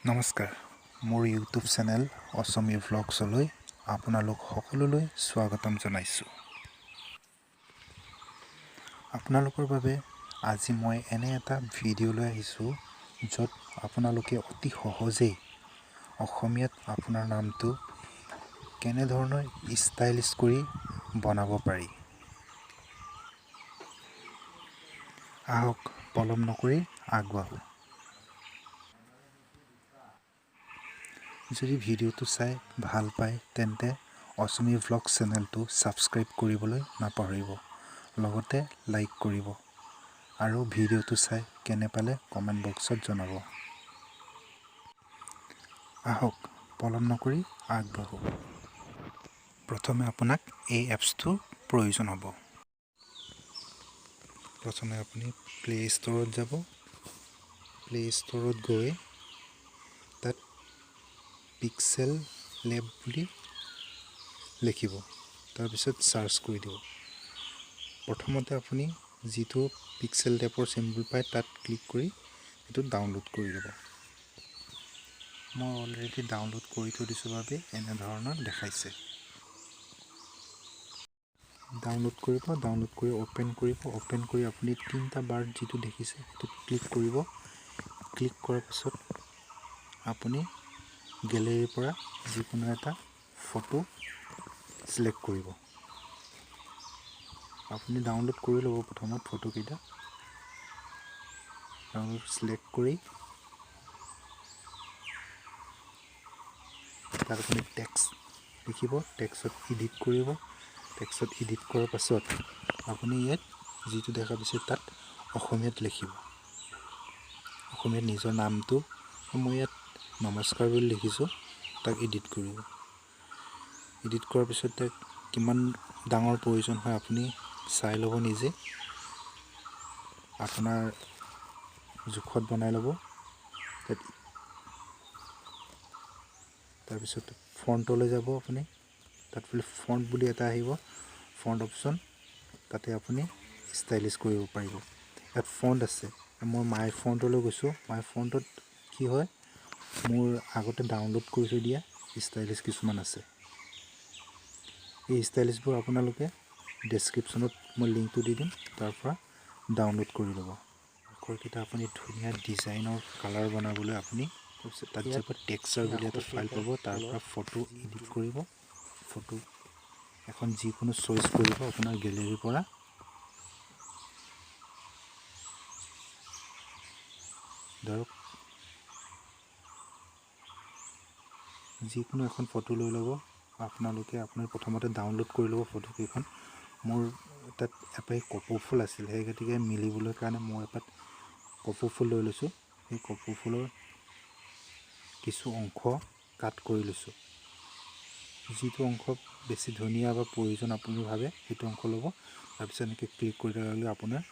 নমস্কাৰ মোৰ YouTube channel অসমী ভ্লগছলৈ আপোনালোক সকলোলৈ স্বাগতম জনাইছোঁ। আপোনালোকৰ বাবে আজি মই এনে এটা ভিডিঅ' লৈ আহিছোঁ য'ত আপোনালোকে অতি সহজেই অসমীয়াত আপোনাৰ নামটো কেনে ধৰণৰ ষ্টাইলিছ কৰি বনাব পাৰি। আহক পলম নকৰি আগবাঢ়ো। যদি ভিডিঅ'টো চাই ভাল পায় তেন্তে অসমী ভ্লগ চেনেলটো ছাবস্ক্ৰাইব কৰিবলৈ নাপাহৰিব, লগতে লাইক কৰিব আৰু ভিডিঅ'টো চাই কেনে পালে কমেণ্ট বক্সত জনাব। আহক পলম নকৰি আগবাঢ়ো। প্ৰথমে আপোনাক এই এপছটোৰ প্ৰয়োজন হ'ব। প্ৰথমে আপুনি প্লে ষ্টৰত যাব। প্লে ষ্টৰত গৈ তাত PixelLab বুলি লিখিব, তাৰপিছত চাৰ্চ কৰি দিব। প্ৰথমতে আপুনি যিটো PixelLabৰ চিম্বল পায় তাত ক্লিক কৰি এইটো ডাউনলোড কৰি ল'ব। মই অলৰেডি ডাউনলোড কৰি থৈ দিছোঁ বাবে এনেধৰণৰ দেখাইছে। ডাউনলোড কৰিব, ডাউনলোড কৰি অ'পেন কৰিব। অ'পেন কৰি আপুনি তিনিটা বাৰ যিটো দেখিছে সেইটো ক্লিক কৰিব। ক্লিক কৰাৰ পিছত আপুনি গেলেৰীৰ পৰা যিকোনো এটা ফটো সিলেক্ট কৰিব। আপুনি ডাউনলোড কৰি ল'ব প্ৰথমত ফটোকেইটা। ডাউনলোড সিলেক্ট কৰি তাত আপুনি টেক্সট লিখিব, টেক্সটত এডিট কৰিব। টেক্সটত এডিট কৰাৰ পাছত আপুনি ইয়াত যিটো দেখা পাইছে তাত অসমীয়াত লিখিব। অসমীয়াত নিজৰ নামটো, মই ইয়াত নমস্কাৰ বুলি লিখিছোঁ, তাক এডিট কৰিব। এডিট কৰাৰ পিছত তাক কিমান ডাঙৰ প্ৰয়োজন হয় আপুনি চাই ল'ব নিজে, আপোনাৰ জোখত বনাই ল'ব। তাৰপিছত ফণ্টলৈ যাব আপুনি, তাত ফণ্ট বুলি এটা আহিব, ফণ্ট অপশ্যন, তাতে আপুনি ষ্টাইলিছ কৰিব পাৰিব। ইয়াত ফণ্ট আছে, মই মাই ফণ্টলৈ গৈছোঁ। মাই ফণ্টত কি হয়, মোৰ আগতে ডাউনলোড কৰি থৈ দিয়া ষ্টাইলিছ কিছুমান আছে। এই ষ্টাইলিছবোৰ আপোনালোকে ডেছক্ৰিপশ্যনত মই লিংকটো দি দিম, তাৰ পৰা ডাউনলোড কৰি ল'ব। আখৰকেইটা আপুনি ধুনীয়া ডিজাইনৰ কালাৰ বনাবলৈ আপুনি তাত যাব টেক্সচাৰ বুলি এটা ফাইল পাব, তাৰ পৰা ফটো এডিট কৰিব। ফটো এখন যিকোনো চইচ কৰিব আপোনাৰ গেলেৰীৰ পৰা। ধৰক যিকোনো এখন ফটো লৈ ল'ব আপোনালোকে। আপোনাৰ প্ৰথমতে ডাউনলোড কৰি ল'ব ফটোকেইখন। মোৰ তাত এপাহ কপৌ ফুল আছিল, সেই গতিকে মিলিবলৈ কাৰণে মই এপাত কপৌ ফুল লৈ লৈছোঁ। সেই কপৌ ফুলৰ কিছু অংশ কাট কৰি লৈছোঁ। যিটো অংশ বেছি ধুনীয়া বা প্ৰয়োজন আপুনি ভাবে সেইটো অংশ ল'ব। তাৰপিছত এনেকৈ ক্লিক কৰি ল'লে আপোনাৰ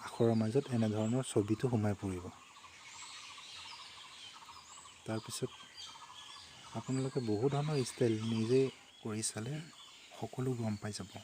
আখৰৰ মাজত এনেধৰণৰ ছবিটো সোমাই পৰিব। তাৰপিছত আপোনালোকে বহু ধৰণৰ ষ্টাইল নিজে কৰি চালে সকলো গম পাই যাব।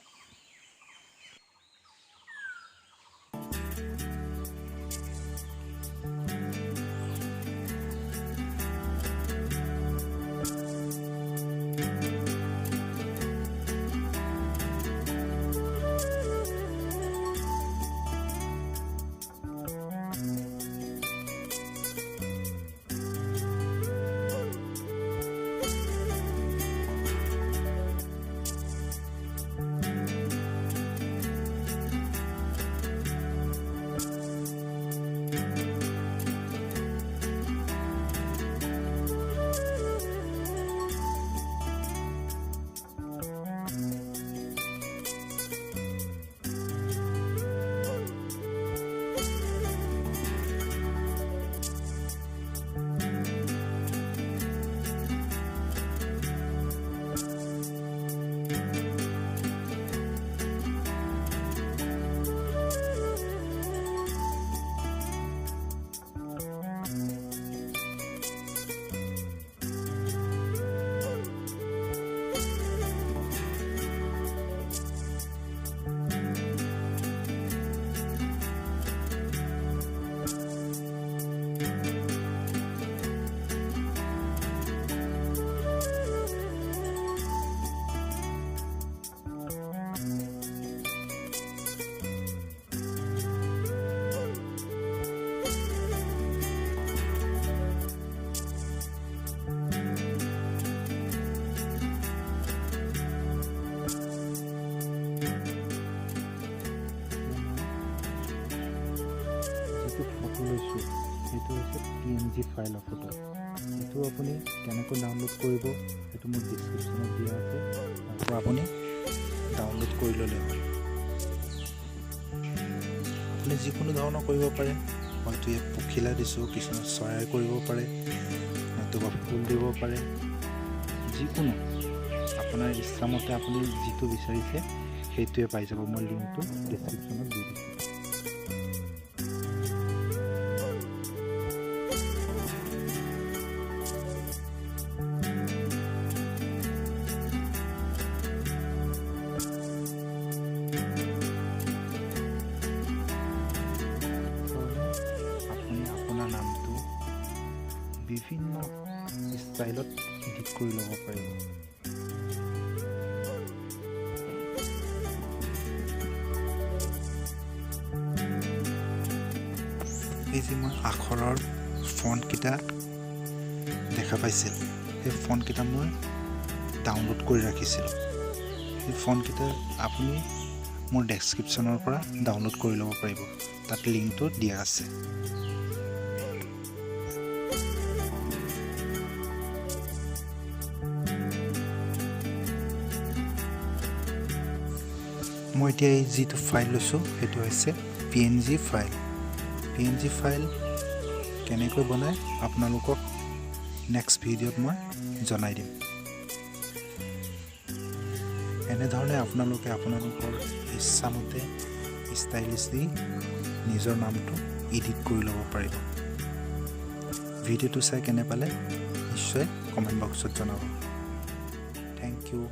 হৈছে PNG ফাইলৰ ফটো এইটো আপুনি কেনেকৈ ডাউনলোড কৰিব এইটো মোৰ ডেসক্ৰিপচনত দিয়া আছে তাৰপৰা আপুনি ডাউনলোড কৰি ল'লে হ'ল আপুনি যিকোনো ধৰণৰ কৰিব পাৰে হয়তো ইয়াত পখিলা দিছোঁ কিছুমান চৰাই কৰিব পাৰে নতুবা ফুল দিব পাৰে যিকোনো আপোনাৰ ইচ্ছামতে আপুনি যিটো বিচাৰিছে সেইটোৱে পাই যাব মই লিংকটো ডেসক্ৰিপচনত দি দিছোঁ নামটো বিভিন্ন ষ্টাইলত এডিট কৰি ল'ব পাৰিব এই যে মই আখৰৰ ফন্টকেইটা দেখা পাইছিল সেই ফন্টকেইটা মই ডাউনলোড কৰি ৰাখিছিলোঁ সেই ফন্টকেইটা আপুনি মোৰ ডেসক্ৰিপচনৰ পৰা ডাউনলোড কৰি ল'ব পাৰিব তাত লিংকটো দিয়া আছে মই এতিয়া এই যিটো ফাইল লৈছোঁ সেইটো হৈছে PNG ফাইল কেনেকৈ বনায় আপোনালোকক নেক্সট ভিডিঅ'ত মই জনাই দিম এনেধৰণে আপোনালোকে আপোনালোকৰ ইচ্ছামতে ষ্টাইলিছ দি নিজৰ নামটো এডিট কৰি ল'ব পাৰিব ভিডিঅ'টো চাই কেনে পালে নিশ্চয় কমেণ্ট বক্সত জনাব থেংক ইউ